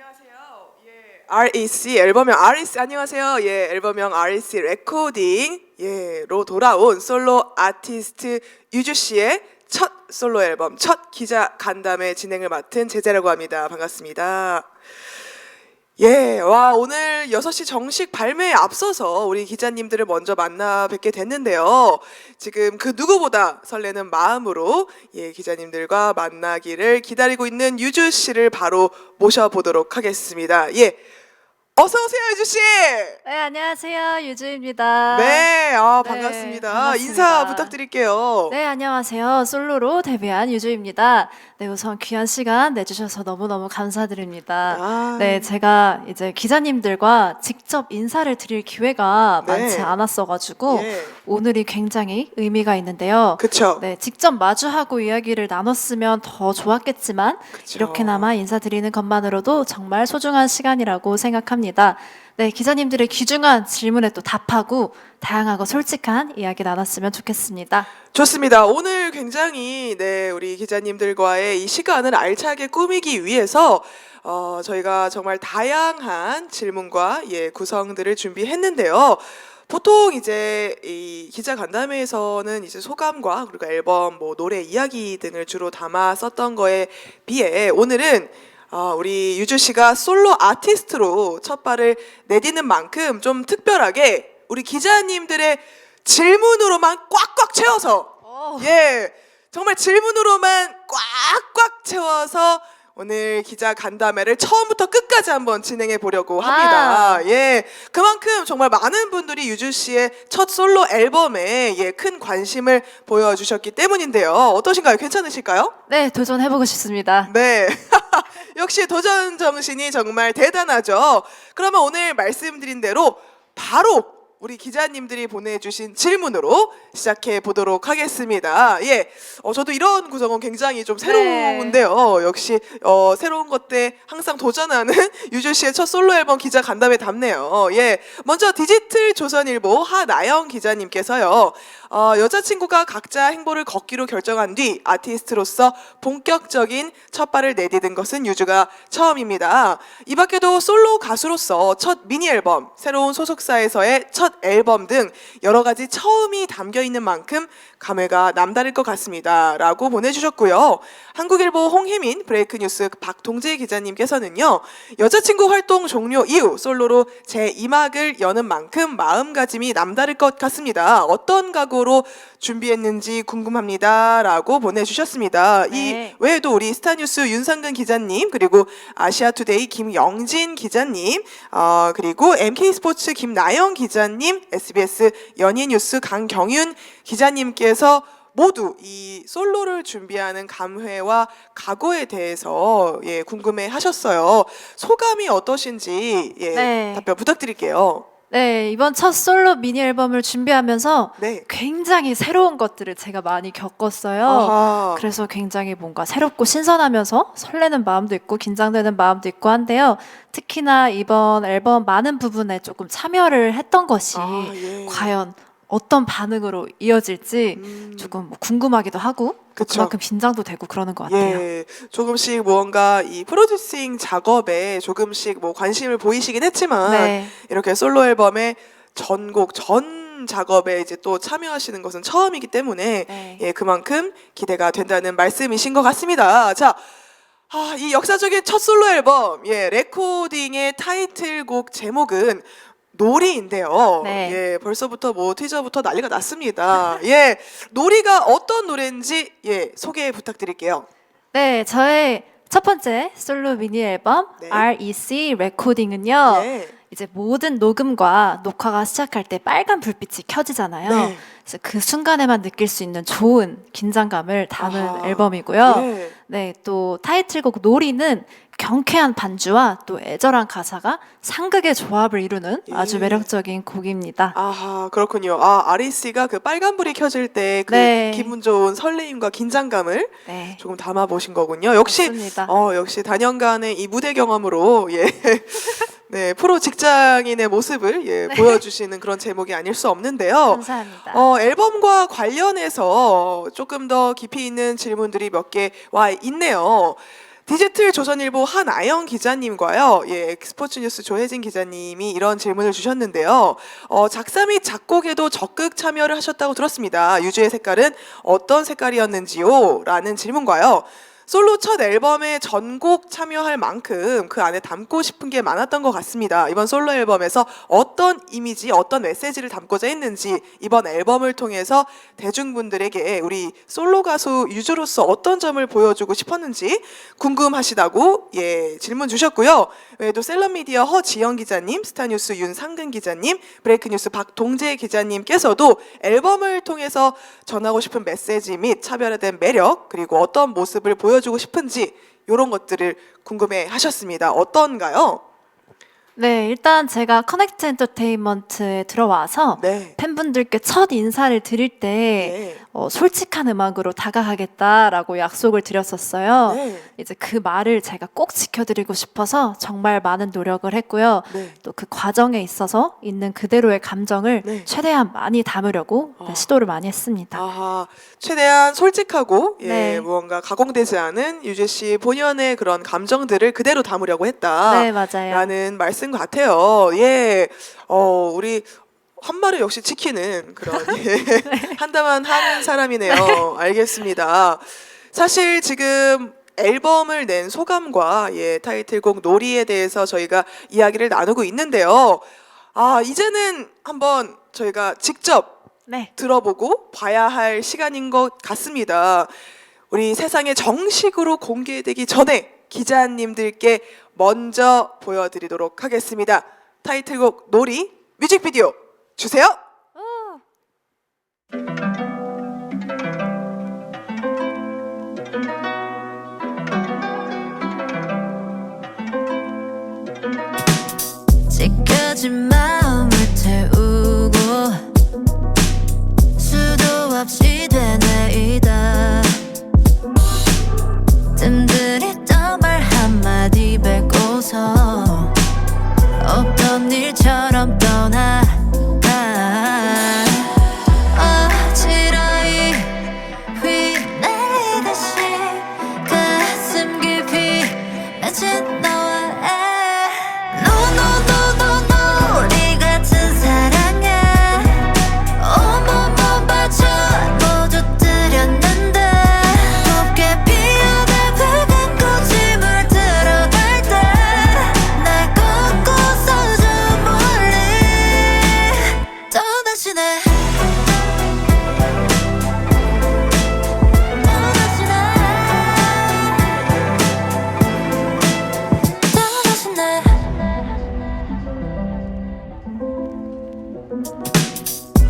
안녕하세요. 예, REC 앨범명 REC 안녕하세요. 예, 앨범명 REC 레코딩 예로 돌아온 솔로 아티스트 유주 씨의 첫 솔로 앨범 첫 기자 간담회 진행을 맡은 제자라고 합니다. 반갑습니다. 예, 와, 오늘 6시 정식 발매에 앞서서 우리 기자님들을 먼저 만나 뵙게 됐는데요. 지금 그 누구보다 설레는 마음으로 예, 기자님들과 만나기를 기다리고 있는 유주 씨를 바로 모셔보도록 하겠습니다. 예, 어서 오세요, 유주 씨. 네, 안녕하세요. 유주입니다. 네, 네, 반갑습니다. 반갑습니다. 인사 부탁드릴게요. 네, 안녕하세요. 솔로로 데뷔한 유주입니다. 네, 우선 귀한 시간 내주셔서 너무너무 감사드립니다. 아, 네, 제가 이제 기자님들과 직접 인사를 드릴 기회가 네. 많지 않았어가지고 예, 오늘이 굉장히 의미가 있는데요. 그쵸. 네, 직접 마주하고 이야기를 나눴으면 더 좋았겠지만 그쵸. 이렇게나마 인사드리는 것만으로도 정말 소중한 시간이라고 생각합니다. 네, 기자님들의 귀중한 질문에 또 답하고 다양하고 솔직한 이야기 나눴으면 좋겠습니다. 좋습니다. 오늘 굉장히 네, 우리 기자님들과의 이 시간을 알차게 꾸미기 위해서 저희가 정말 다양한 질문과 예, 구성들을 준비했는데요. 보통 이제 이 기자 간담회에서는 이제 소감과 그리고 앨범, 뭐 노래 이야기 등을 주로 담아 썼던 거에 비해 오늘은 우리 유주 씨가 솔로 아티스트로 첫 발을 내디는 만큼 좀 특별하게 우리 기자님들의 질문으로만 꽉꽉 채워서 예, 정말 질문으로만 꽉꽉 채워서 오늘 기자 간담회를 처음부터 끝까지 한번 진행해 보려고 합니다. 예, 그만큼 정말 많은 분들이 유주 씨의 첫 솔로 앨범에 예, 큰 관심을 보여주셨기 때문인데요. 어떠신가요? 괜찮으실까요? 네, 도전해보고 싶습니다. 네. 역시 도전 정신이 정말 대단하죠. 그러면 오늘 말씀드린 대로 바로 우리 기자님들이 보내주신 질문으로 시작해 보도록 하겠습니다. 예, 저도 이런 구성은 굉장히 좀 새로운데요. 역시 새로운 것들 항상 도전하는 유주 씨의 첫 솔로 앨범 기자 간담회 답네요. 예, 먼저 디지털 조선일보 하나영 기자님께서요. 여자친구가 각자 행보를 걷기로 결정한 뒤 아티스트로서 본격적인 첫 발을 내디딘 것은 유주가 처음입니다. 이 밖에도 솔로 가수로서 첫 미니 앨범, 새로운 소속사에서의 첫 앨범 등 여러 가지 처음이 담겨 있는 만큼 감회가 남다를 것 같습니다. 라고 보내주셨고요. 한국일보 홍혜민 브레이크뉴스 박동재 기자님께서는요. 여자친구 활동 종료 이후 솔로로 제 2막을 여는 만큼 마음가짐이 남다를 것 같습니다. 어떤 각오로 준비했는지 궁금합니다. 라고 보내주셨습니다. 네. 이 외에도 우리 스타뉴스 윤상근 기자님 그리고 아시아투데이 김영진 기자님 그리고 MK스포츠 김나영 기자님 SBS 연예뉴스 강경윤 기자님께서 모두 이 솔로를 준비하는 감회와 각오에 대해서 예, 궁금해하셨어요. 소감이 어떠신지 예, 네. 답변 부탁드릴게요. 네, 이번 첫 솔로 미니 앨범을 준비하면서 네. 굉장히 새로운 것들을 제가 많이 겪었어요. 아하. 그래서 굉장히 뭔가 새롭고 신선하면서 설레는 마음도 있고 긴장되는 마음도 있고 한데요. 특히나 이번 앨범 많은 부분에 조금 참여를 했던 것이 예. 과연 어떤 반응으로 이어질지 조금 뭐 궁금하기도 하고 그쵸. 그만큼 긴장도 되고 그러는 것 같아요. 예, 조금씩 뭔가 이 프로듀싱 작업에 조금씩 뭐 관심을 보이시긴 했지만 네. 이렇게 솔로 앨범의 전곡 전 작업에 이제 또 참여하시는 것은 처음이기 때문에 네. 예, 그만큼 기대가 된다는 말씀이신 것 같습니다. 자, 이 역사적인 첫 솔로 앨범 예, 레코딩의 타이틀곡 제목은 놀이인데요. 네. 예, 벌써부터 뭐 티저부터 난리가 났습니다. 예, 놀이가 어떤 노래인지 예, 소개 부탁드릴게요. 네, 저의 첫 번째 솔로 미니 앨범 네. REC 레코딩은요. 예. 이제 모든 녹음과 녹화가 시작할 때 빨간 불빛이 켜지잖아요. 네. 그래서 그 순간에만 느낄 수 있는 좋은 긴장감을 담은 아하. 앨범이고요. 예. 네, 또 타이틀곡 놀이는 경쾌한 반주와 또 애절한 가사가 상극의 조합을 이루는 아주 예. 매력적인 곡입니다. 아하, 그렇군요. REC가 그 빨간불이 켜질 때 그 네. 기분 좋은 설레임과 긴장감을 네, 조금 담아 보신 거군요. 역시 맞습니다. 역시 단연간의 이 무대 경험으로 예. 네, 프로 직장인의 모습을 예, 보여주시는 그런 제목이 아닐 수 없는데요. 감사합니다. 앨범과 관련해서 조금 더 깊이 있는 질문들이 몇 개 와 있네요. 디지털 조선일보 한아영 기자님과요, 예, 스포츠뉴스 조혜진 기자님이 이런 질문을 주셨는데요. 작사 및 작곡에도 적극 참여를 하셨다고 들었습니다. 유주의 색깔은 어떤 색깔이었는지요? 라는 질문과요. 솔로 첫 앨범에 전곡 참여할 만큼 그 안에 담고 싶은 게 많았던 것 같습니다. 이번 솔로 앨범에서 어떤 이미지, 어떤 메시지를 담고자 했는지, 이번 앨범을 통해서 대중분들에게 우리 솔로 가수 유주로서 어떤 점을 보여주고 싶었는지 궁금하시다고 예, 질문 주셨고요. 외에도 셀럽미디어 허지영 기자님, 스타뉴스 윤상근 기자님, 브레이크뉴스 박동재 기자님께서도 앨범을 통해서 전하고 싶은 메시지 및 차별화된 매력, 그리고 어떤 모습을 보여주고 싶은지 이런 것들을 궁금해 하셨습니다. 어떤가요? 네, 일단 제가 커넥트 엔터테인먼트에 들어와서 네. 팬분들께 첫 인사를 드릴 때 네. 솔직한 음악으로 다가가겠다라고 약속을 드렸었어요. 네. 이제 그 말을 제가 꼭 지켜드리고 싶어서 정말 많은 노력을 했고요. 네. 또 그 과정에 있어서 있는 그대로의 감정을 네. 최대한 많이 담으려고 시도를 많이 했습니다. 아하, 최대한 솔직하고 예, 네. 무언가 가공되지 않은 유재 씨 본연의 그런 감정들을 그대로 담으려고 했다. 네, 맞아요. 라는 말씀 같아요. 예, 우리 한 말을 역시 지키는 그런 예, 한다만 하는 사람이네요. 알겠습니다. 사실 지금 앨범을 낸 소감과 예, 타이틀곡 놀이에 대해서 저희가 이야기를 나누고 있는데요. 이제는 한번 저희가 직접 네. 들어보고 봐야 할 시간인 것 같습니다. 우리 세상에 정식으로 공개되기 전에 기자님들께 먼저 보여드리도록 하겠습니다. 타이틀곡 놀이 뮤직비디오 주세요. 찢겨진 마음을 태우고 수도 없이 되뇌이다 뜸들였던 말 한마디 뱉고서 없던 일처럼 떠나가 어지러이 휘날리듯이 가슴 깊이 맺힌 너와의 놀이 같은 사랑에 온몸 바쳐 모두 들였는데 곱게 피어난 붉은 꽃이 물들어갈 때 날 꺾고서 저 멀리 또다시 내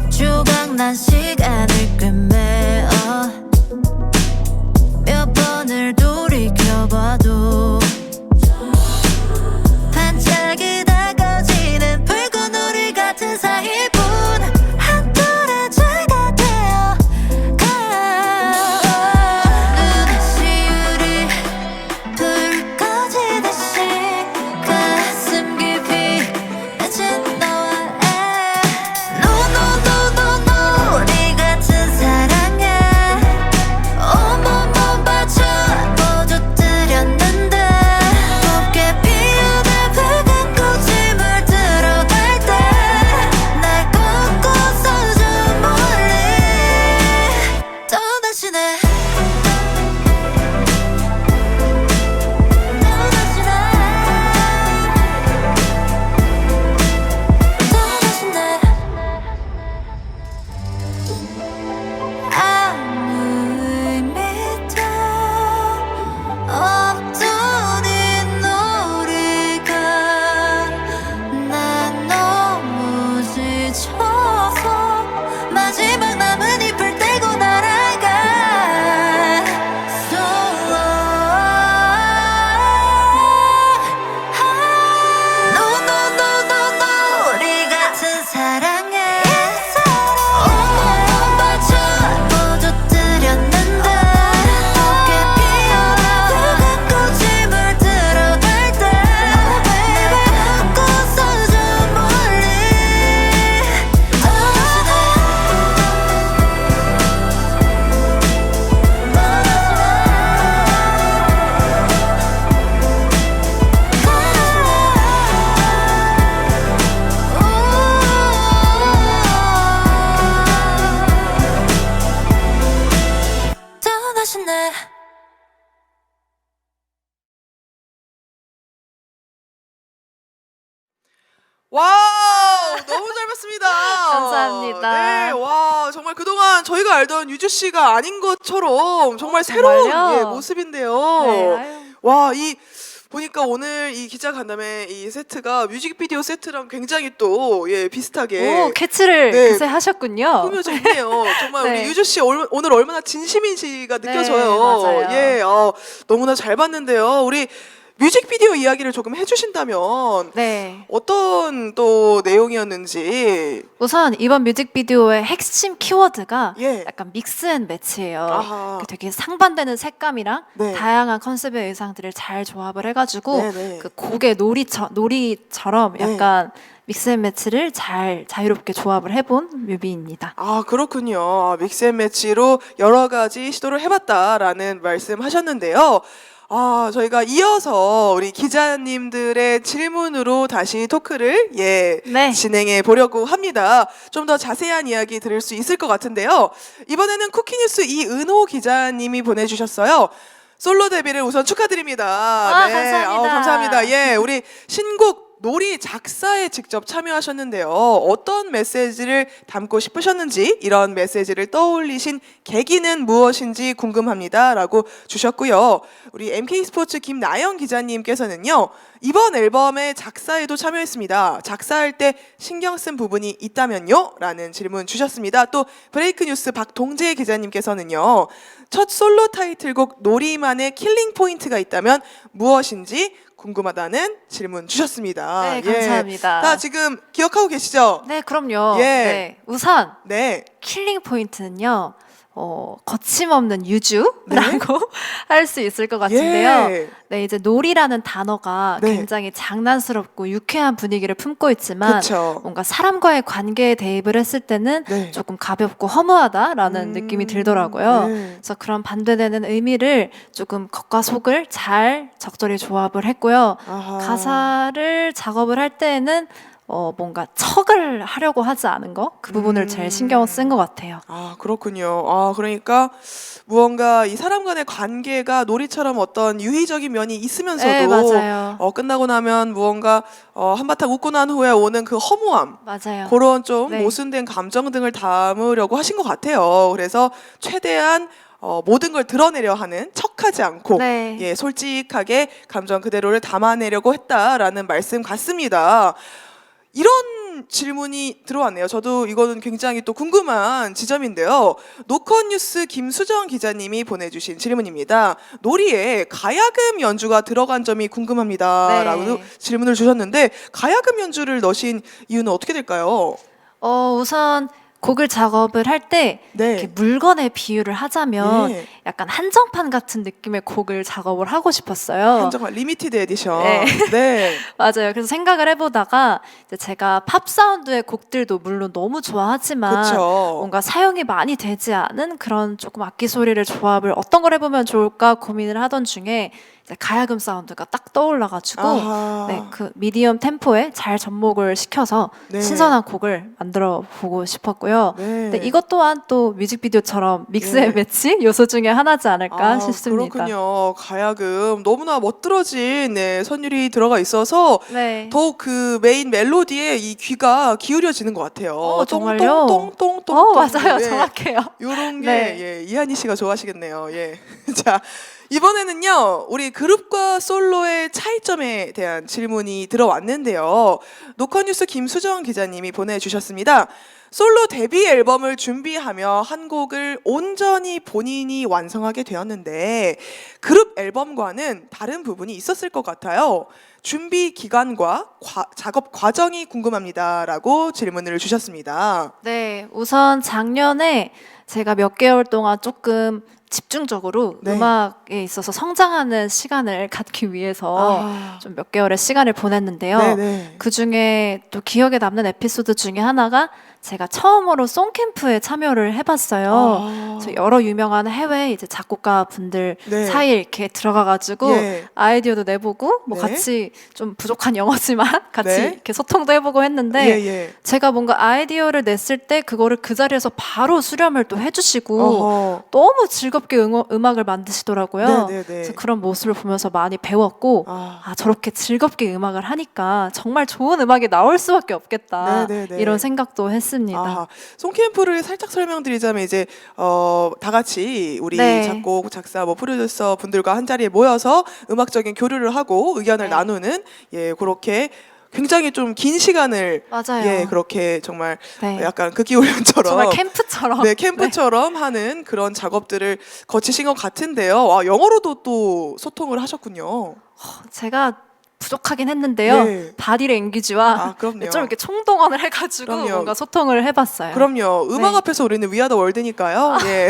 조각난 시간을 꿰매어 몇 번을 돌이켜봐도 반짝이다 꺼지는 붉은 우리 같은 사이뿐 한 톨의 죄가 되어가 눈시울이 불 꺼지듯이 가슴 깊이 맺힌 너와의 놀이 와우, 너무 잘 봤습니다. 감사합니다. 네, 와, 정말 그동안 저희가 알던 유주 씨가 아닌 것처럼 정말 새로운 정말요? 예, 모습인데요. 네, 아유. 와, 이 보니까 오늘 이 기자 간담회 이 세트가 뮤직비디오 세트랑 굉장히 또 예, 비슷하게 오, 캐치를 네. 그새 하셨군요. 꾸며져 있네요. 정말 네. 우리 유주 씨 오늘 얼마나 진심인지가 네, 느껴져요. 맞아요. 예, 너무나 잘 봤는데요. 우리 뮤직비디오 이야기를 조금 해주신다면 네. 어떤 또 내용이었는지. 우선 이번 뮤직비디오의 핵심 키워드가 예. 약간 믹스 앤 매치예요. 아하. 그 되게 상반되는 색감이랑 네. 다양한 컨셉의 의상들을 잘 조합을 해가지고 네네. 그 곡의 놀이처럼 네. 약간 믹스 앤 매치를 잘 자유롭게 조합을 해본 뮤비입니다. 아, 그렇군요. 믹스앤매치로 여러 가지 시도를 해봤다라는 말씀하셨는데요. 아, 저희가 이어서 우리 기자님들의 질문으로 다시 토크를 네. 진행해 보려고 합니다. 좀 더 자세한 이야기 들을 수 있을 것 같은데요. 이번에는 쿠키뉴스 이은호 기자님이 보내주셨어요. 솔로 데뷔를 우선 축하드립니다. 감사합니다. 감사합니다. 예, 우리 신곡 놀이 작사에 직접 참여하셨는데요. 어떤 메시지를 담고 싶으셨는지, 이런 메시지를 떠올리신 계기는 무엇인지 궁금합니다. 라고 주셨고요. 우리 MK스포츠 김나영 기자님께서는요. 이번 앨범의 작사에도 참여했습니다. 작사할 때 신경 쓴 부분이 있다면요? 라는 질문 주셨습니다. 또 브레이크뉴스 박동재 기자님께서는요. 첫 솔로 타이틀곡 놀이만의 킬링 포인트가 있다면 무엇인지 궁금하다는 질문 주셨습니다. 네, 감사합니다. 다 지금 기억하고 계시죠? 네, 그럼요. 예. 네, 우선 네. 킬링 포인트는요. 거침없는 유주라고 할 수 있을 것 같은데요. 예. 네, 이제 놀이라는 단어가 네. 굉장히 장난스럽고 유쾌한 분위기를 품고 있지만 그쵸. 뭔가 사람과의 관계에 대입을 했을 때는 네. 조금 가볍고 허무하다라는 느낌이 들더라고요. 네. 그래서 그런 반대되는 의미를 조금 겉과 속을 잘 적절히 조합을 했고요. 아하. 가사를 작업을 할 때에는 뭔가 척을 하려고 하지 않은 거? 그 부분을 제일 신경을 쓴 것 같아요. 아, 그렇군요. 아, 그러니까 무언가 이 사람 간의 관계가 놀이처럼 어떤 유희적인 면이 있으면서도 네, 맞아요. 끝나고 나면 무언가 한바탕 웃고 난 후에 오는 그 허무함, 맞아요. 그런 좀 네. 모순된 감정 등을 담으려고 하신 것 같아요. 그래서 최대한 모든 걸 드러내려 하는, 척하지 않고 네. 예, 솔직하게 감정 그대로를 담아내려고 했다라는 말씀 같습니다. 이런 질문이 들어왔네요. 저도 이거는 굉장히 또 궁금한 지점인데요. 노컷뉴스 김수정 기자님이 보내주신 질문입니다. 놀이에 가야금 연주가 들어간 점이 궁금합니다. 네. 라고 질문을 주셨는데 가야금 연주를 넣으신 이유는 어떻게 될까요? 우선 곡을 작업을 할 때 네. 이렇게 물건에 비유를 하자면 예. 약간 한정판 같은 느낌의 곡을 작업을 하고 싶었어요. 한정판 리미티드 에디션. 네. 네. 맞아요. 그래서 생각을 해보다가 이제 제가 팝 사운드의 곡들도 물론 너무 좋아하지만 그쵸. 뭔가 사용이 많이 되지 않은 그런 조금 악기 소리를 조합을 어떤 걸 해보면 좋을까 고민을 하던 중에 이제 가야금 사운드가 딱 떠올라가지고 아하. 네, 그 미디엄 템포에 잘 접목을 시켜서 네. 신선한 곡을 만들어 보고 싶었고요. 네. 근데 이것 또한 또 뮤직비디오처럼 믹스 앤 예. 매치 요소 중에 하나지 않을까 싶습니다. 그렇군요. 가야금 너무나 멋들어진 선율이 들어가 있어서 네. 더욱 그 메인 멜로디에 이 귀가 기울여지는 것 같아요. 정말요? 똥똥똥똥똥. 맞아요. 네. 정확해요. 요런 게 네. 예, 이한희 씨가 좋아하시겠네요. 예. 자, 이번에는요. 우리 그룹과 솔로의 차이점에 대한 질문이 들어왔는데요. 노컷뉴스 김수정 기자님이 보내주셨습니다. 솔로 데뷔 앨범을 준비하며 한 곡을 온전히 본인이 완성하게 되었는데 그룹 앨범과는 다른 부분이 있었을 것 같아요. 준비 기간과 작업 과정이 궁금합니다라고 질문을 주셨습니다. 네, 우선 작년에 제가 몇 개월 동안 조금 집중적으로 네. 음악에 있어서 성장하는 시간을 갖기 위해서 아. 좀 몇 개월의 시간을 보냈는데요. 네네. 그 중에 또 기억에 남는 에피소드 중에 하나가 제가 처음으로 송캠프에 참여를 해봤어요. 아. 그래서 여러 유명한 해외 이제 작곡가 분들 네. 사이에 이렇게 들어가가지고 예. 아이디어도 내보고 뭐 네. 같이 좀 부족한 영어지만 같이 네. 이렇게 소통도 해보고 했는데 예, 예. 제가 뭔가 아이디어를 냈을 때 그거를 그 자리에서 바로 수렴을 또 해주시고 어허. 너무 즐겁게 음악을 만드시더라고요. 네, 네, 네. 그래서 그런 모습을 보면서 많이 배웠고 아. 저렇게 즐겁게 음악을 하니까 정말 좋은 음악이 나올 수밖에 없겠다. 네, 네, 네. 이런 생각도 했습니다. 아, 송캠프를 살짝 설명드리자면 이제 다 같이 우리 네. 작곡, 작사, 뭐 프로듀서 분들과 한 자리에 모여서 음악적인 교류를 하고 의견을 네. 나누는 그렇게 굉장히 좀 긴 시간을 맞아요. 그렇게 정말 네. 약간 극기훈련처럼 정말 캠프처럼. 네, 캠프처럼 하는 그런 작업들을 거치신 것 같은데요. 영어로도 또 소통을 하셨군요. 제가 부족하긴 했는데요. 네. 바디 랭귀지와 그럼요. 좀 이렇게 총동원을 해가지고 그럼요. 뭔가 소통을 해봤어요. 그럼요. 음악 네. 앞에서 우리는 위아더 월드니까요. 예.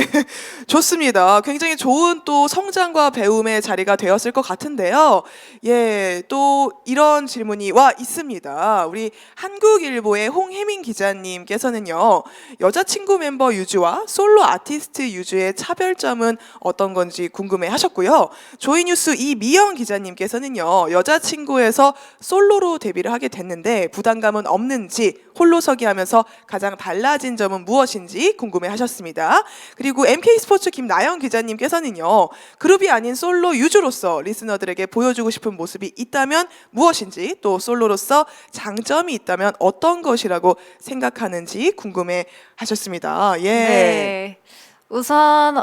좋습니다. 굉장히 좋은 또 성장과 배움의 자리가 되었을 것 같은데요. 예. 또 이런 질문이 와 있습니다. 우리 한국일보의 홍혜민 기자님께서는요. 여자친구 멤버 유주와 솔로 아티스트 유주의 차별점은 어떤 건지 궁금해 하셨고요. 조이뉴스 이미영 기자님께서는요. 여자친구에서 솔로로 데뷔를 하게 됐는데 부담감은 없는지 홀로서기 하면서 가장 달라진 점은 무엇인지 궁금해 하셨습니다. 그리고 MK스포츠 김나영 기자님께서는요. 그룹이 아닌 솔로 유주로서 리스너들에게 보여주고 싶은 모습이 있다면 무엇인지 또 솔로로서 장점이 있다면 어떤 것이라고 생각하는지 궁금해 하셨습니다. 예. 네. 우선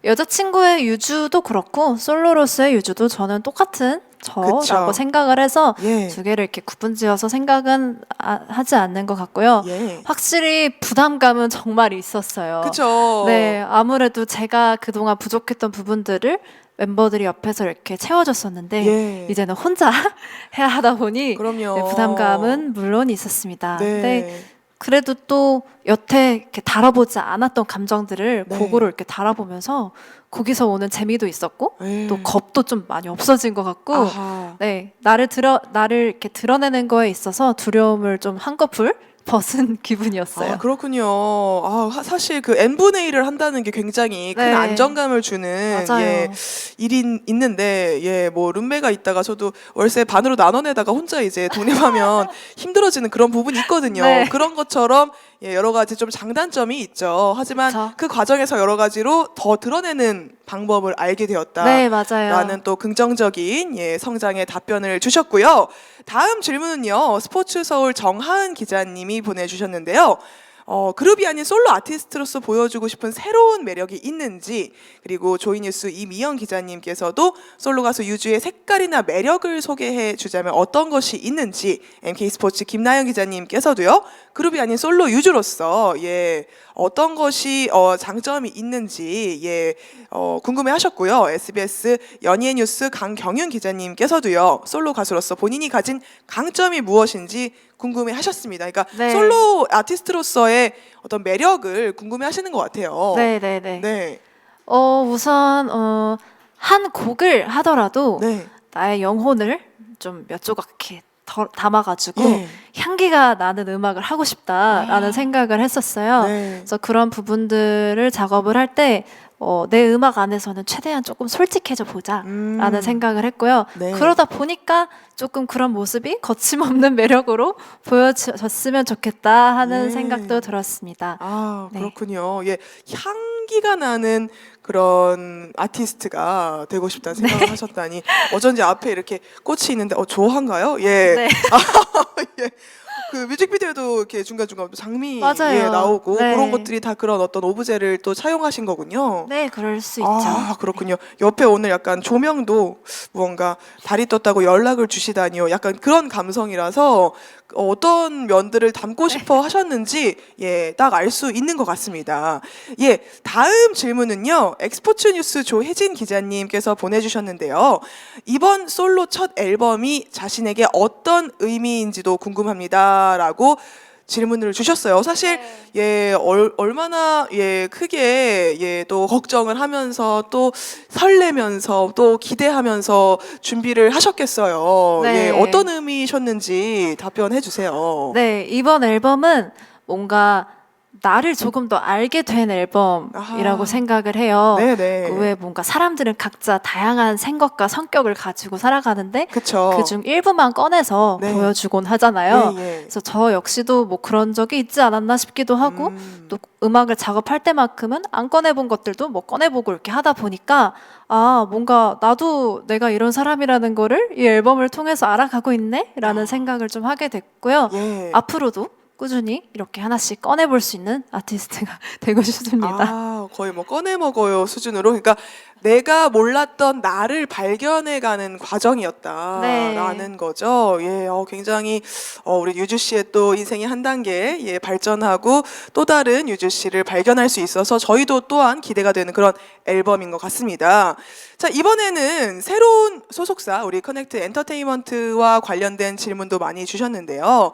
여자친구의 유주도 그렇고 솔로로서의 유주도 저는 똑같은 저라고 그쵸. 생각을 해서 예. 두 개를 이렇게 구분지어서 생각은 하지 않는 것 같고요. 예. 확실히 부담감은 정말 있었어요. 그쵸. 네, 아무래도 제가 그동안 부족했던 부분들을 멤버들이 옆에서 이렇게 채워줬었는데 예. 이제는 혼자 해야 하다 보니 그럼요. 네, 부담감은 물론 있었습니다. 네. 근데 그래도 또 여태 이렇게 다뤄보지 않았던 감정들을 네. 곡으로 이렇게 다뤄보면서 거기서 오는 재미도 있었고 예. 또 겁도 좀 많이 없어진 것 같고 아하. 네 나를 이렇게 드러내는 거에 있어서 두려움을 좀 한꺼풀 벗은 기분이었어요. 그렇군요. 사실 그 n분의 1을 한다는 게 굉장히 큰 네. 안정감을 주는 맞아요. 일이 있는데 뭐 룸메가 있다가 저도 월세 반으로 나눠내다가 혼자 이제 독립하면 힘들어지는 그런 부분이 있거든요. 네. 그런 것처럼 여러 가지 좀 장단점이 있죠. 하지만 그쵸. 그 과정에서 여러 가지로 더 드러내는 방법을 알게 되었다. 네 맞아요. 라는 또 긍정적인 성장의 답변을 주셨고요. 다음 질문은요. 스포츠 서울 정하은 기자님이 보내주셨는데요. 그룹이 아닌 솔로 아티스트로서 보여주고 싶은 새로운 매력이 있는지, 그리고 조이뉴스 이미영 기자님께서도 솔로 가수 유주의 색깔이나 매력을 소개해 주자면 어떤 것이 있는지, MK스포츠 김나영 기자님께서도요. 그룹이 아닌 솔로 유주로서 어떤 것이 장점이 있는지 궁금해 하셨고요. SBS 연예 뉴스 강경윤 기자님께서도요. 솔로 가수로서 본인이 가진 강점이 무엇인지 궁금해 하셨습니다. 그러니까 네. 솔로 아티스트로서의 어떤 매력을 궁금해 하시는 것 같아요. 네네네. 네. 우선 한 곡을 하더라도 네. 나의 영혼을 좀 몇 조각 이렇게 담아가지고 예. 향기가 나는 음악을 하고 싶다라는 생각을 했었어요. 네. 그래서 그런 부분들을 작업을 할 때 내 음악 안에서는 최대한 조금 솔직해져 보자라는 생각을 했고요. 네. 그러다 보니까 조금 그런 모습이 거침없는 매력으로 보여졌으면 좋겠다 하는 예. 생각도 들었습니다. 네. 그렇군요. 향기가 나는 그런 아티스트가 되고 싶다는 생각을 하셨다니 어쩐지 앞에 이렇게 꽃이 있는데 조화인가요? 예. 네. 예. 그 뮤직비디오도 이렇게 중간중간 장미 맞아요. 나오고 네. 그런 것들이 다 그런 어떤 오브제를 또 차용하신 거군요. 네, 그럴 수 있죠. 그렇군요. 옆에 오늘 약간 조명도 무언가 달이 떴다고 연락을 주시다니요. 약간 그런 감성이라서 어떤 면들을 담고 싶어 하셨는지 딱 알 수 있는 것 같습니다. 다음 질문은요. 엑스포츠 뉴스 조혜진 기자님께서 보내주셨는데요. 이번 솔로 첫 앨범이 자신에게 어떤 의미인지도 궁금합니다라고 질문을 주셨어요. 사실 얼마나 크게 또 걱정을 하면서 또 설레면서 또 기대하면서 준비를 하셨겠어요. 네. 어떤 의미셨는지 답변해 주세요. 네, 이번 앨범은 뭔가 나를 조금 더 알게 된 앨범이라고 아하. 생각을 해요. 네네. 왜 뭔가 사람들은 각자 다양한 생각과 성격을 가지고 살아가는데 그쵸. 그중 일부만 꺼내서 네. 보여주곤 하잖아요. 예, 예. 그래서 저 역시도 뭐 그런 적이 있지 않았나 싶기도 하고 또 음악을 작업할 때만큼은 안 꺼내본 것들도 뭐 꺼내보고 이렇게 하다 보니까 아 뭔가 나도 내가 이런 사람이라는 거를 이 앨범을 통해서 알아가고 있네라는 생각을 좀 하게 됐고요. 예. 앞으로도 꾸준히 이렇게 하나씩 꺼내볼 수 있는 아티스트가 되고 싶습니다. 아, 거의 뭐 꺼내 먹어요 수준으로. 그러니까 내가 몰랐던 나를 발견해가는 과정이었다라는 네. 거죠. 예, 굉장히 우리 유주 씨의 또 인생이 한 단계 발전하고 또 다른 유주 씨를 발견할 수 있어서 저희도 또한 기대가 되는 그런 앨범인 것 같습니다. 자, 이번에는 새로운 소속사 우리 커넥트 엔터테인먼트와 관련된 질문도 많이 주셨는데요.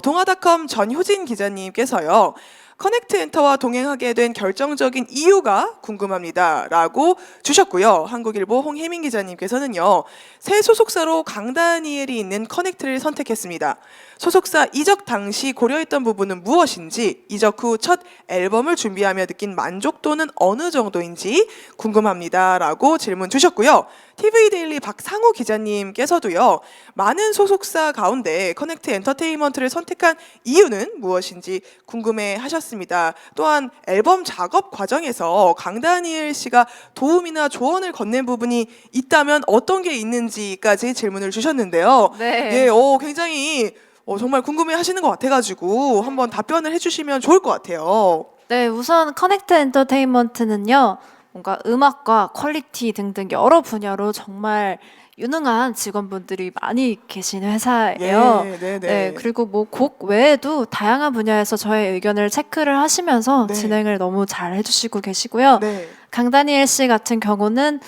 동아닷컴 전효진 기자님께서요. 커넥트 엔터와 동행하게 된 결정적인 이유가 궁금합니다라고 주셨고요. 한국일보 홍혜민 기자님께서는요. 새 소속사로 강다니엘이 있는 커넥트를 선택했습니다. 소속사 이적 당시 고려했던 부분은 무엇인지, 이적 후 첫 앨범을 준비하며 느낀 만족도는 어느 정도인지 궁금합니다라고 질문 주셨고요. TV데일리 박상우 기자님께서도요. 많은 소속사 가운데 커넥트 엔터테인먼트를 선택한 이유는 무엇인지 궁금해 하셨습니다. 또한 앨범 작업 과정에서 강다니엘 씨가 도움이나 조언을 건넨 부분이 있다면 어떤 게 있는지까지 질문을 주셨는데요. 네. 예, 굉장히 정말 궁금해 하시는 것 같아가지고 한번 답변을 해주시면 좋을 것 같아요. 네, 우선 커넥트 엔터테인먼트는요, 뭔가 음악과 퀄리티 등등 여러 분야로 정말 유능한 직원분들이 많이 계신 회사예요. 예, 네네. 네, 그리고 뭐 곡 외에도 다양한 분야에서 저의 의견을 체크를 하시면서 네. 진행을 너무 잘 해주시고 계시고요. 네. 강다니엘 씨 같은 경우는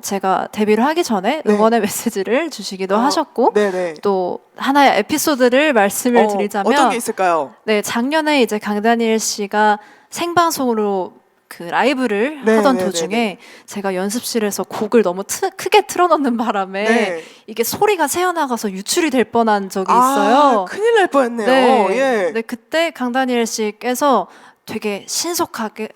제가 데뷔를 하기 전에 네. 응원의 메시지를 주시기도 하셨고 네네. 또 하나의 에피소드를 말씀을 드리자면 어떤 게 있을까요? 네, 작년에 이제 강다니엘 씨가 생방송으로 그 라이브를 네, 하던 네, 도중에 네, 제가 연습실에서 곡을 너무 크게 틀어놓는 바람에 네. 이게 소리가 새어나가서 유출이 될 뻔한 적이 있어요. 큰일 날 뻔했네요. 네, 예. 네, 그때 강다니엘 씨께서 되게 신속하게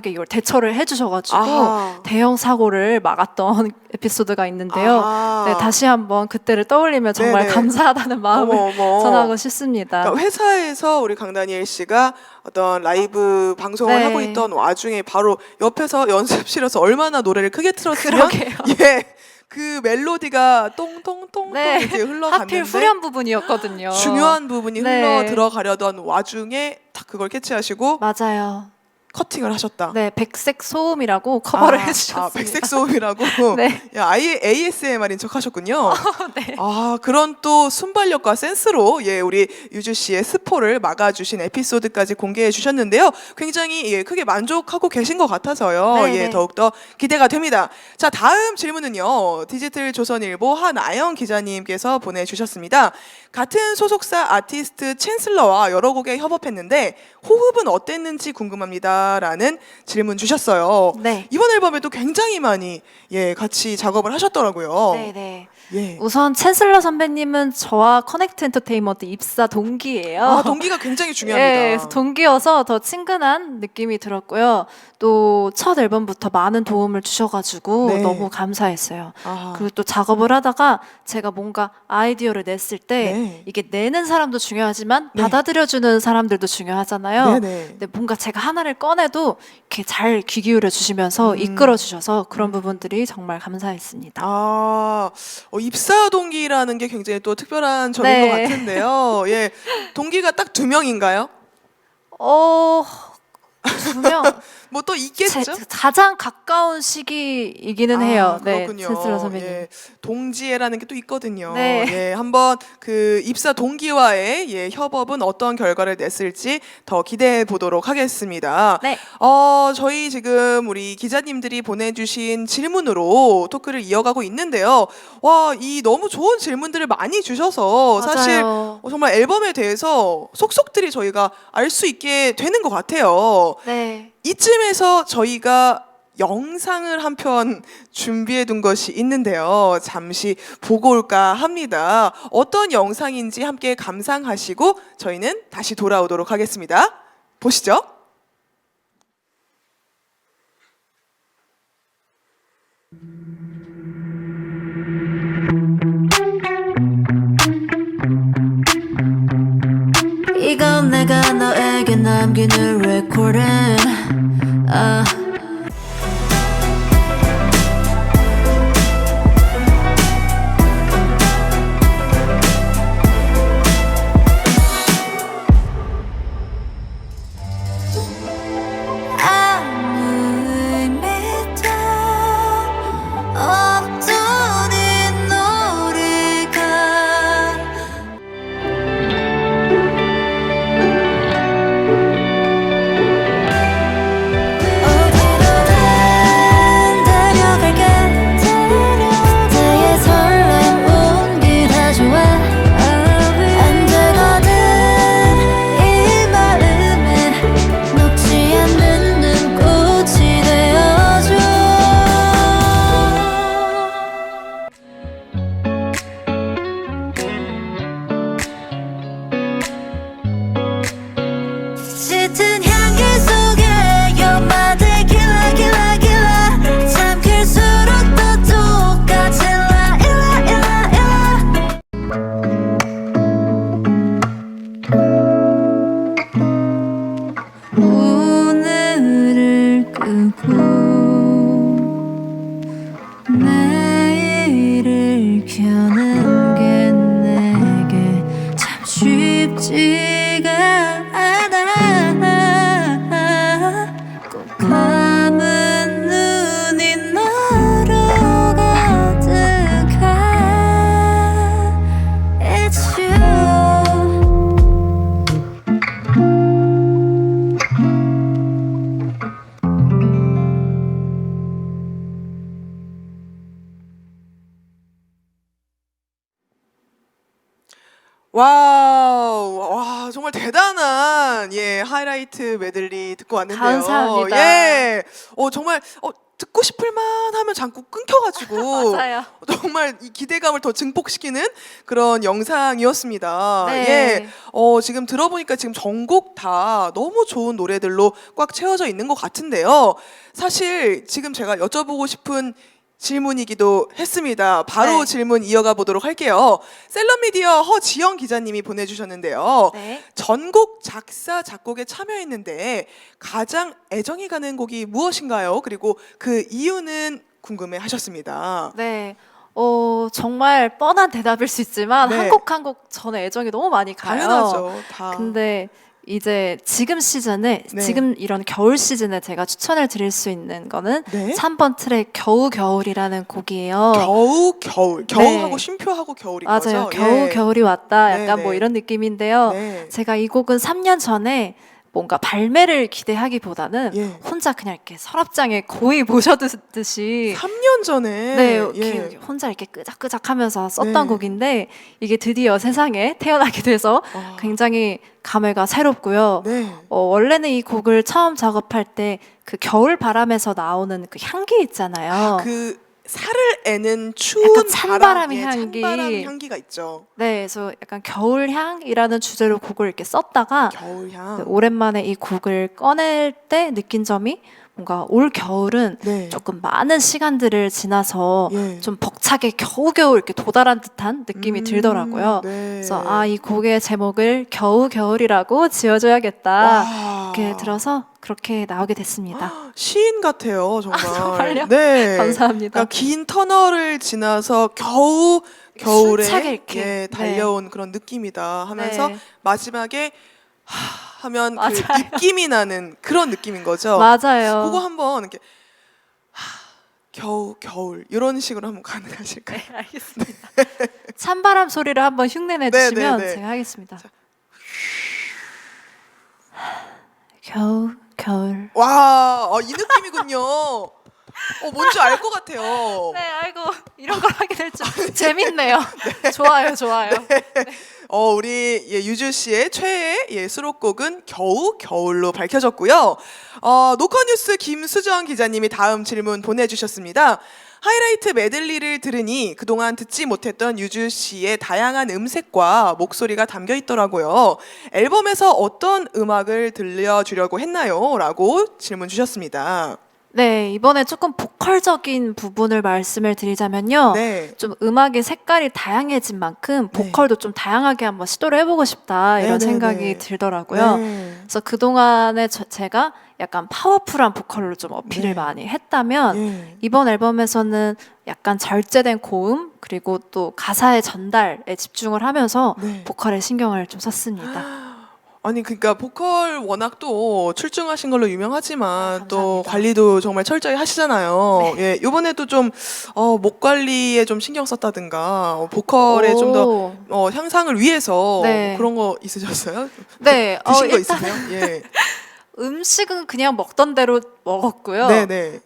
이걸 대처를 해주셔가지고 아하. 대형 사고를 막았던 에피소드가 있는데요. 아하. 네, 다시 한번 그때를 떠올리면 정말 네네. 감사하다는 마음을 어머. 전하고 싶습니다. 그러니까 회사에서 우리 강다니엘 씨가 어떤 라이브 방송을 네. 하고 있던 와중에 바로 옆에서 연습실에서 얼마나 노래를 크게 틀었으면 그러게요. 예, 그 멜로디가 똥똥똥똥 네. 이렇게 흘러갔는데 하필 후렴 부분이었거든요. 중요한 부분이 네. 흘러 들어가려던 와중에 딱 그걸 캐치하시고 맞아요. 커팅을 하셨다. 네, 백색 소음이라고 커버를 해주셨습니다. 백색 소음이라고. 네. 야, 아예 ASMR인 척 하셨군요. 네. 그런 또 순발력과 센스로 우리 유주 씨의 스포를 막아주신 에피소드까지 공개해 주셨는데요. 굉장히 크게 만족하고 계신 것 같아서요. 네, 네. 더욱더 기대가 됩니다. 자, 다음 질문은요. 디지털 조선일보 한아영 기자님께서 보내주셨습니다. 같은 소속사 아티스트 챈슬러와 여러 곡에 협업했는데 호흡은 어땠는지 궁금합니다라는 질문 주셨어요. 네. 이번 앨범에도 굉장히 많이 같이 작업을 하셨더라고요. 네, 네. 예. 우선 챈슬러 선배님은 저와 커넥트 엔터테인먼트 입사 동기예요. 동기가 굉장히 중요합니다. 네, 그래서 동기여서 더 친근한 느낌이 들었고요. 또 첫 앨범부터 많은 도움을 주셔가지고 네. 너무 감사했어요. 아하. 그리고 또 작업을 하다가 제가 뭔가 아이디어를 냈을 때 네. 이게 내는 사람도 중요하지만 네. 받아들여주는 사람들도 중요하잖아요. 네네. 근데 뭔가 제가 하나를 꺼내도 이렇게 잘 귀 기울여 주시면서 이끌어 주셔서 그런 부분들이 정말 감사했습니다. 입사 동기라는 게 굉장히 또 특별한 점인 네. 것 같은데요. 예, 동기가 딱 2명인가요? 두 명. 뭐 또 있겠죠? 가장 가까운 시기이기는 해요. 네, 그렇군요. 챈슬러 선배님. 예, 동지애라는 게 또 있거든요. 네. 예, 한번 그 입사 동기와의 협업은 어떤 결과를 냈을지 더 기대해 보도록 하겠습니다. 네. 저희 지금 우리 기자님들이 보내주신 질문으로 토크를 이어가고 있는데요. 와, 이 너무 좋은 질문들을 많이 주셔서 사실 맞아요. 정말 앨범에 대해서 속속들이 저희가 알 수 있게 되는 것 같아요. 네. 이쯤에서 저희가 영상을 한 편 준비해 둔 것이 있는데요. 잠시 보고 올까 합니다. 어떤 영상인지 함께 감상하시고 저희는 다시 돌아오도록 하겠습니다. 보시죠. 이건 내가 너에게 남기는 레코딩. 아무 의미도 없던 이 노래가 어디로든 데려갈게. 나의 설렘 온기 다 좋아. 안 되거든 이 마음에 녹지 않는 눈꽃이 되어줘. 짙은 향기 속에 연마들 길라 삼킬수록 더 똑같이 일라. 오늘을 끄고 내일을 켜는 게 내게 참 쉽지가 않아. 꼭 감은 눈이 너로 가득한 It's you. 와우, 와 정말 대단한 하이라이트 메들리 듣고 왔는데요. 감사합니다. 예, 정말 듣고 싶을만 하면 자꾸 끊겨가지고 맞아요. 정말 이 기대감을 더 증폭시키는 그런 영상이었습니다. 네. 예, 지금 들어보니까 지금 전곡 다 너무 좋은 노래들로 꽉 채워져 있는 것 같은데요. 사실 지금 제가 여쭤보고 싶은 질문이기도 했습니다. 바로 네. 질문 이어가 보도록 할게요. 셀럽미디어 허지영 기자님이 보내주셨는데요. 네. 전곡 작사 작곡에 참여했는데 가장 애정이 가는 곡이 무엇인가요? 그리고 그 이유는 궁금해하셨습니다. 네. 정말 뻔한 대답일 수 있지만 네. 한 곡 한 곡 저는 애정이 너무 많이 가요. 당연하죠. 다. 근데 이제 지금 시즌에 네. 지금 이런 겨울 시즌에 제가 추천을 드릴 수 있는 거는 네. 3번 트랙 겨울이라는 곡이에요. 겨우하고 쉼표하고 겨울인 맞아요. 거죠. 겨울이 왔다. 네, 약간 네. 뭐 이런 느낌인데요. 네. 제가 이 곡은 3년 전에 뭔가 발매를 기대하기보다는 예. 혼자 그냥 이렇게 서랍장에 거의 모셔두듯이 3년 전에 네, 예. 혼자 이렇게 끄적끄적하면서 썼던 네. 곡인데 이게 드디어 세상에 태어나게 돼서 아. 굉장히 감회가 새롭고요. 네. 원래는 이 곡을 처음 작업할 때 그 겨울 바람에서 나오는 그 향기 있잖아요. 그 살을 애는 추운 약간 찬바람의 바람, 향기. 찬바람 향기가 있죠. 네, 그래서 약간 겨울향이라는 주제로 곡을 이렇게 썼다가 겨울향. 오랜만에 이 곡을 꺼낼 때 느낀 점이 뭔가 올 겨울은 네. 조금 많은 시간들을 지나서 예. 좀 벅차게 겨우겨우 이렇게 도달한 듯한 느낌이 들더라고요. 네. 그래서 이 곡의 제목을 겨울이라고 지어줘야겠다 와. 이렇게 들어서 그렇게 나오게 됐습니다. 시인 같아요, 정말. 정말요? 네. 감사합니다. 그러니까 긴 터널을 지나서 겨울에 숨차게 이렇게. 예, 달려온 그런 느낌이다 하면서 네. 마지막에 하면 그 맞아요. 입김이 나는 그런 느낌인 거죠. 맞아요. 그거 한번 이렇게 겨울 이런 식으로 한번 가능하실까요? 네, 알겠습니다. 찬바람 소리를 한번 흉내내 네, 주시면 네, 네. 제가 하겠습니다. 겨울. 와, 이 느낌이군요. 뭔지 알 것 같아요. 네, 아이고 이런 걸 하게 될 줄 재밌네요. 좋아요, 좋아요. 우리 유주 씨의 최애 수록곡은 겨우 겨울로 밝혀졌고요. 노컷뉴스 김수정 기자님이 다음 질문 보내주셨습니다. 하이라이트 메들리를 들으니 그동안 듣지 못했던 유주 씨의 다양한 음색과 목소리가 담겨 있더라고요. 앨범에서 어떤 음악을 들려주려고 했나요? 라고 질문 주셨습니다. 네, 이번에 조금 보컬적인 부분을 말씀을 드리자면요. 네. 좀 음악의 색깔이 다양해진 만큼 네. 보컬도 좀 다양하게 한번 시도를 해보고 싶다 이런 네, 네, 생각이 네. 들더라고요. 네. 그래서 그동안에 제가 약간 파워풀한 보컬로 좀 어필을 네. 많이 했다면 예. 이번 앨범에서는 약간 절제된 고음 그리고 또 가사의 전달에 집중을 하면서 네. 보컬에 신경을 좀 썼습니다. 아니 그러니까 보컬 워낙 또 출중하신 걸로 유명하지만 또 감사합니다. 관리도 정말 철저히 하시잖아요. 네. 예, 이번에도 좀 목 관리에 좀 신경 썼다든가 보컬에 좀 더 오. 향상을 위해서 네. 그런 거 있으셨어요? 네, 드신 거 일단 있으세요? 예. 음식은 그냥 먹던 대로 먹었고요. 네네.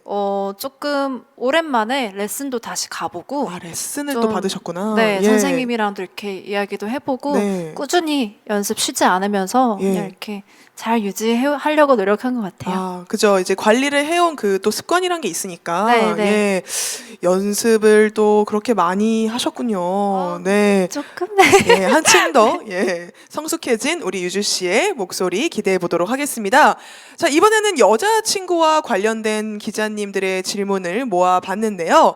조금 오랜만에 레슨도 다시 가보고 레슨을 좀, 또 받으셨구나. 네, 예. 선생님이랑도 이렇게 이야기도 해보고 네. 꾸준히 연습 쉬지 않으면서 예. 그냥 이렇게 잘 유지하려고 노력한 것 같아요. 그죠. 이제 관리를 해온 그 또 습관이란 게 있으니까. 네, 네. 예. 연습을 또 그렇게 많이 하셨군요. 네. 조금 예, 한층 더 성숙해진 우리 유주 씨의 목소리 기대해 보도록 하겠습니다. 자, 이번에는 여자친구와 관련된 기자님들의 질문을 모아봤는데요.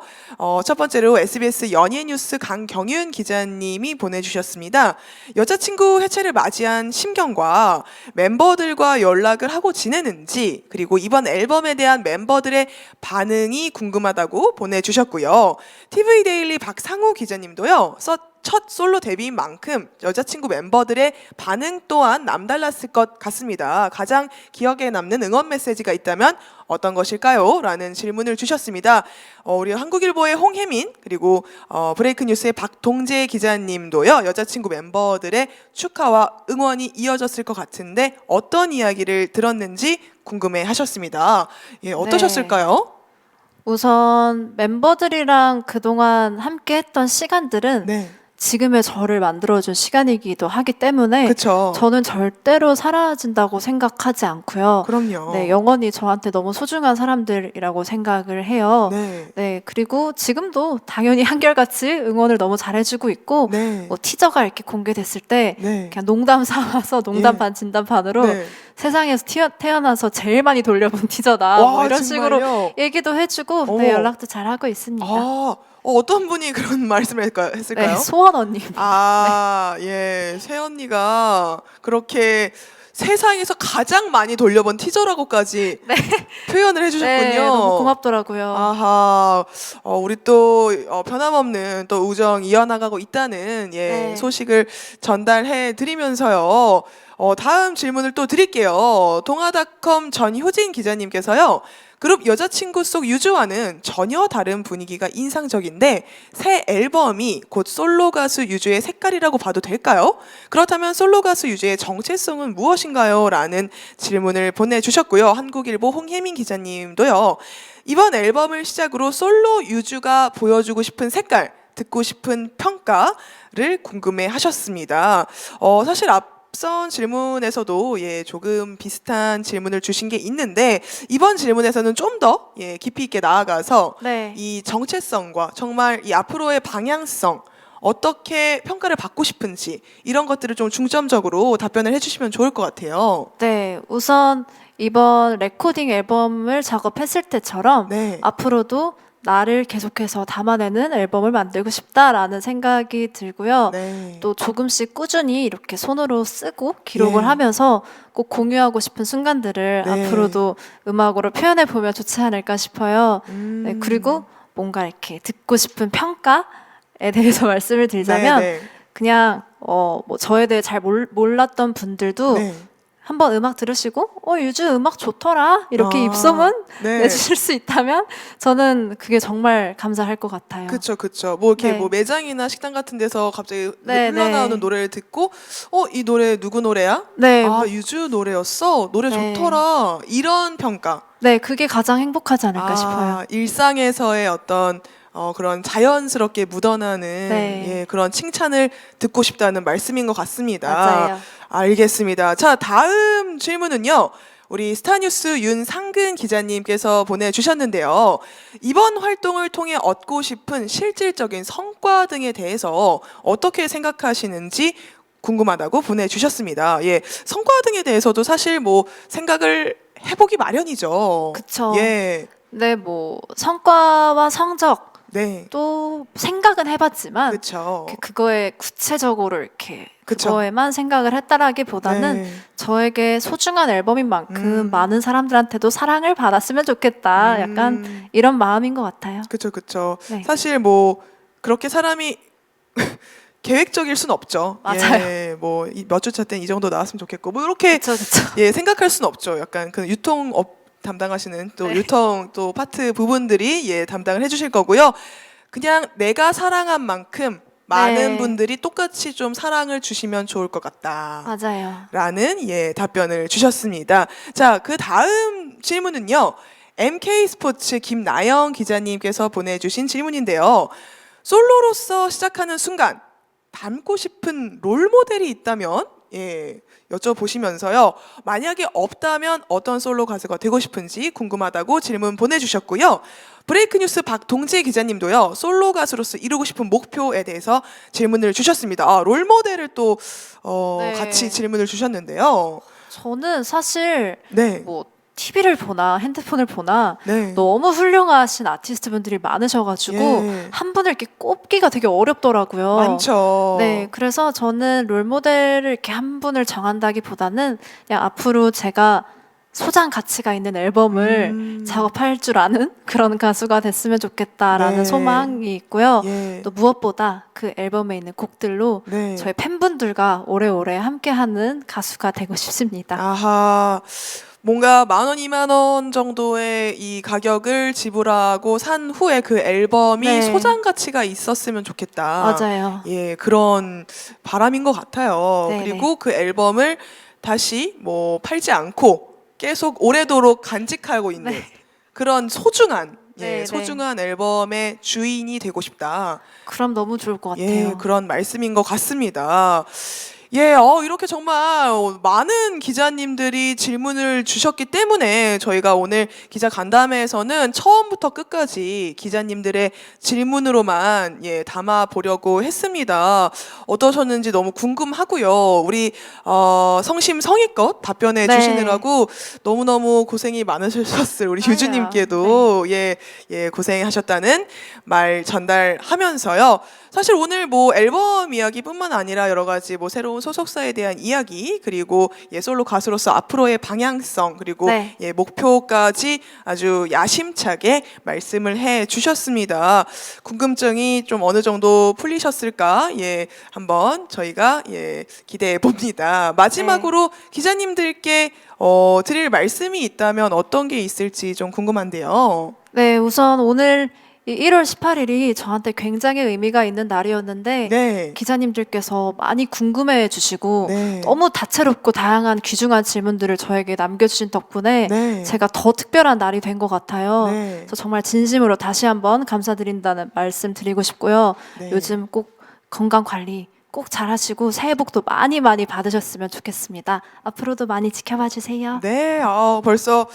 첫 번째로 SBS 연예뉴스 강경윤 기자님이 보내주셨습니다. 여자친구 해체를 맞이한 심경과 멤버들과 연락을 하고 지내는지, 그리고 이번 앨범에 대한 멤버들의 반응이 궁금하다고 보내주셨고요. TV데일리 박상우 기자님도요. 첫 솔로 데뷔인 만큼 여자친구 멤버들의 반응 또한 남달랐을 것 같습니다. 가장 기억에 남는 응원 메시지가 있다면 어떤 것일까요? 라는 질문을 주셨습니다. 우리 한국일보의 홍혜민 그리고 브레이크뉴스의 박동재 기자님도요. 여자친구 멤버들의 축하와 응원이 이어졌을 것 같은데 어떤 이야기를 들었는지 궁금해하셨습니다. 예, 어떠셨을까요? 우선 멤버들이랑 그동안 함께 했던 시간들은 네, 지금의 저를 만들어준 시간이기도 하기 때문에 그렇죠. 저는 절대로 사라진다고 생각하지 않고요. 그럼요. 네, 영원히 저한테 너무 소중한 사람들이라고 생각을 해요. 네, 네, 그리고 지금도 당연히 한결같이 응원을 너무 잘해주고 있고, 네, 뭐 티저가 이렇게 공개됐을 때 네. 그냥 농담 삼아서 농담 예. 반 진담 반으로 네. 세상에서 태어나서 제일 많이 돌려본 티저다. 뭐 이런 식으로 정말요? 얘기도 해주고, 어머. 네, 연락도 잘 하고 있습니다. 어떤 분이 그런 말씀을 했을까요? 네, 소원 언니. 예, 새언니가 그렇게 세상에서 가장 많이 돌려본 티저라고까지 표현을 해주셨군요. 네, 너무 고맙더라고요. 아하, 우리 또 변함없는 또 우정 이어나가고 있다는 네. 소식을 전달해 드리면서요. 다음 질문을 또 드릴게요. 동아닷컴 전효진 기자님께서요. 그룹 여자친구 속 유주와는 전혀 다른 분위기가 인상적인데 새 앨범이 곧 솔로 가수 유주의 색깔이라고 봐도 될까요? 그렇다면 솔로 가수 유주의 정체성은 무엇인가요? 라는 질문을 보내주셨고요. 한국일보 홍혜민 기자님도요. 이번 앨범을 시작으로 솔로 유주가 보여주고 싶은 색깔, 듣고 싶은 평가를 궁금해 하셨습니다. 사실 앞선 질문에서도 조금 비슷한 질문을 주신 게 있는데 이번 질문에서는 좀 더 깊이 있게 나아가서 네. 이 정체성과 정말 이 앞으로의 방향성 어떻게 평가를 받고 싶은지 이런 것들을 좀 중점적으로 답변을 해주시면 좋을 것 같아요. 네, 우선 이번 레코딩 앨범을 작업했을 때처럼 네. 앞으로도 나를 계속해서 담아내는 앨범을 만들고 싶다라는 생각이 들고요. 네. 또 조금씩 꾸준히 이렇게 손으로 쓰고 기록을 예. 하면서 꼭 공유하고 싶은 순간들을 네. 앞으로도 음악으로 표현해 보면 좋지 않을까 싶어요. 음. 네, 그리고 뭔가 이렇게 듣고 싶은 평가에 대해서 말씀을 드리자면 네, 그냥 뭐 저에 대해 잘 몰랐던 분들도 네. 한번 음악 들으시고 유주 음악 좋더라 이렇게 아, 입소문 네. 내주실 수 있다면 저는 그게 정말 감사할 것 같아요. 그쵸, 그쵸. 뭐 이렇게 네. 뭐 매장이나 식당 같은 데서 갑자기 네, 흘러나오는 네. 노래를 듣고 이 노래 누구 노래야? 네, 아, 유주 노래였어. 노래 네. 좋더라. 이런 평가. 네, 그게 가장 행복하지 않을까 싶어요. 일상에서의 어떤 그런 자연스럽게 묻어나는 네. 예, 그런 칭찬을 듣고 싶다는 말씀인 것 같습니다. 맞아요. 알겠습니다. 자, 다음 질문은요. 우리 스타뉴스 윤상근 기자님께서 보내주셨는데요. 이번 활동을 통해 얻고 싶은 실질적인 성과 등에 대해서 어떻게 생각하시는지 궁금하다고 보내주셨습니다. 예, 성과 등에 대해서도 사실 뭐 생각을 해보기 마련이죠. 그쵸. 예, 네, 뭐 성과와 성적 네, 또 생각은 해봤지만 그렇죠. 그거에 구체적으로 이렇게 그쵸. 그거에만 생각을 했다라기보다는 네. 저에게 소중한 앨범인 만큼 음. 많은 사람들한테도 사랑을 받았으면 좋겠다. 약간 이런 마음인 것 같아요. 그렇죠, 그렇죠. 네. 사실 뭐 그렇게 사람이 계획적일 순 없죠. 맞아요. 예, 뭐 몇 주차 땐 이 정도 나왔으면 좋겠고 뭐 이렇게 그렇죠, 그렇죠. 예 생각할 순 없죠. 약간 그 유통업 담당하시는 또 네. 유통 또 파트 부분들이 예 담당을 해주실 거고요. 그냥 내가 사랑한 만큼 많은 네. 분들이 똑같이 좀 사랑을 주시면 좋을 것 같다. 맞아요. 라는 예 답변을 주셨습니다. 자, 그 다음 질문은요. MK 스포츠 김나영 기자님께서 보내주신 질문인데요. 솔로로서 시작하는 순간 닮고 싶은 롤 모델이 있다면 예 여쭤보시면서요. 만약에 없다면 어떤 솔로 가수가 되고 싶은지 궁금하다고 질문 보내주셨고요. 브레이크뉴스 박동재 기자님도요. 솔로 가수로서 이루고 싶은 목표에 대해서 질문을 주셨습니다. 롤 모델을 또 네. 같이 질문을 주셨는데요. 저는 사실 네, 뭐 TV를 보나 핸드폰을 보나 네, 너무 훌륭하신 아티스트 분들이 많으셔가지고 예. 한 분을 이렇게 꼽기가 되게 어렵더라고요. 많죠. 네, 그래서 저는 롤 모델을 이렇게 한 분을 정한다기보다는 그냥 앞으로 제가 소장 가치가 있는 앨범을 작업할 줄 아는 그런 가수가 됐으면 좋겠다라는 네. 소망이 있고요. 예. 또 무엇보다 그 앨범에 있는 곡들로 네. 저희 팬분들과 오래오래 함께하는 가수가 되고 싶습니다. 아하. 뭔가 10,000원, 20,000원 정도의 이 가격을 지불하고 산 후에 그 앨범이 네. 소장 가치가 있었으면 좋겠다. 맞아요. 예, 그런 바람인 것 같아요. 네네. 그리고 그 앨범을 다시 뭐 팔지 않고 계속 오래도록 간직하고 있는 네. 그런 소중한 네, 소중한 앨범의 주인이 되고 싶다. 그럼 너무 좋을 것 같아요. 예, 그런 말씀인 것 같습니다. 예, 이렇게 정말 많은 기자님들이 질문을 주셨기 때문에 저희가 오늘 기자 간담회에서는 처음부터 끝까지 기자님들의 질문으로만 예, 담아 보려고 했습니다. 어떠셨는지 너무 궁금하고요. 우리 성심성의껏 답변해 네. 주시느라고 너무너무 고생이 많으셨을 우리 아니야. 유주님께도 예, 고생하셨다는 말 전달하면서요. 사실 오늘 뭐 앨범 이야기뿐만 아니라 여러 가지 뭐 새로운 소속사에 대한 이야기 그리고 솔로 가수로서 앞으로의 방향성 그리고 네. 목표까지 아주 야심차게 말씀을 해 주셨습니다. 궁금증이 좀 어느 정도 풀리셨을까? 예, 한번 저희가 기대해 봅니다. 마지막으로 기자님들께 드릴 말씀이 있다면 어떤 게 있을지 좀 궁금한데요. 네, 우선 오늘 이 1월 18일이 저한테 굉장히 의미가 있는 날이었는데 네. 기자님들께서 많이 궁금해해 주시고 네. 너무 다채롭고 다양한 귀중한 질문들을 저에게 남겨주신 덕분에 네. 제가 더 특별한 날이 된 것 같아요. 네. 그래서 정말 진심으로 다시 한번 감사드린다는 말씀 드리고 싶고요. 네. 요즘 꼭 건강 관리 꼭 잘하시고 새해 복도 많이 많이 받으셨으면 좋겠습니다. 앞으로도 많이 지켜봐 주세요. 네, 벌써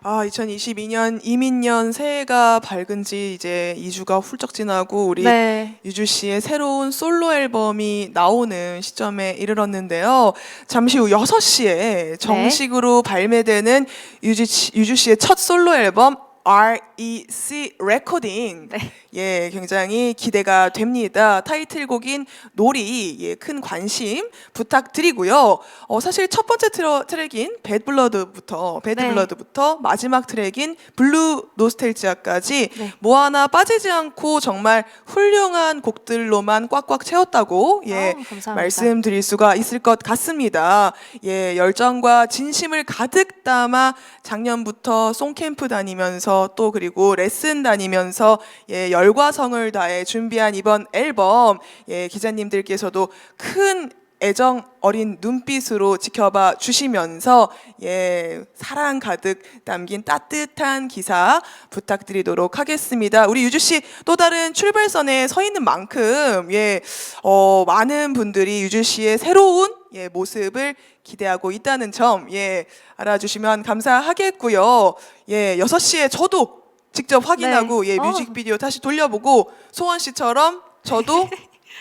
2022년 이민년 새해가 밝은 지 이제 2주가 훌쩍 지나고 우리 네. 유주 씨의 새로운 솔로 앨범이 나오는 시점에 이르렀는데요. 잠시 후 6시에 정식으로 발매되는 유주 씨의 첫 솔로 앨범 REC 레코딩. 네. 예, 굉장히 기대가 됩니다. 타이틀곡인 놀이, 예, 큰 관심 부탁드리고요. 사실 첫 번째 트랙인 배드블러드부터 마지막 트랙인 블루 노스텔지아까지 네. 뭐 하나 빠지지 않고 정말 훌륭한 곡들로만 꽉꽉 채웠다고 예, 감사합니다. 말씀드릴 수가 있을 것 같습니다. 예, 열정과 진심을 가득 담아 작년부터 송캠프 다니면서 또 그리고 레슨 다니면서 예, 열과 성을 다해 준비한 이번 앨범 예, 기자님들께서도 큰 애정 어린 눈빛으로 지켜봐 주시면서 예, 사랑 가득 담긴 따뜻한 기사 부탁드리도록 하겠습니다. 우리 유주 씨 또 다른 출발선에 서 있는 만큼 예, 많은 분들이 유주 씨의 새로운 예, 모습을 기대하고 있다는 점 예, 알아주시면 감사하겠고요. 예, 6시에 저도 직접 확인하고 네. 예, 뮤직비디오 다시 돌려보고 소원 씨처럼 저도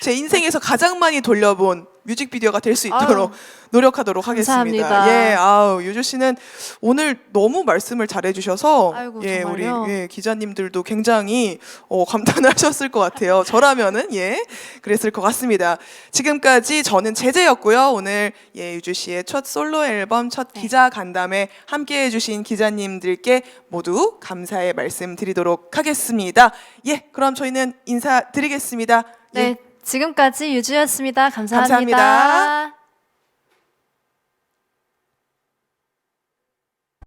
제 인생에서 가장 많이 돌려본 뮤직비디오가 될 수 있도록 노력하도록 하겠습니다. 감사합니다. 예, 아우 유주 씨는 오늘 너무 말씀을 잘해주셔서 아이고, 예, 우리 정말요? 예, 기자님들도 굉장히 감탄하셨을 것 같아요. 저라면은 예, 그랬을 것 같습니다. 지금까지 저는 제재였고요. 오늘 예, 유주 씨의 첫 솔로 앨범 첫 기자 간담회 함께해주신 기자님들께 모두 감사의 말씀 드리도록 하겠습니다. 예, 그럼 저희는 인사드리겠습니다. 예. 네, 지금까지 유주였습니다. 감사합니다. 감사합니다.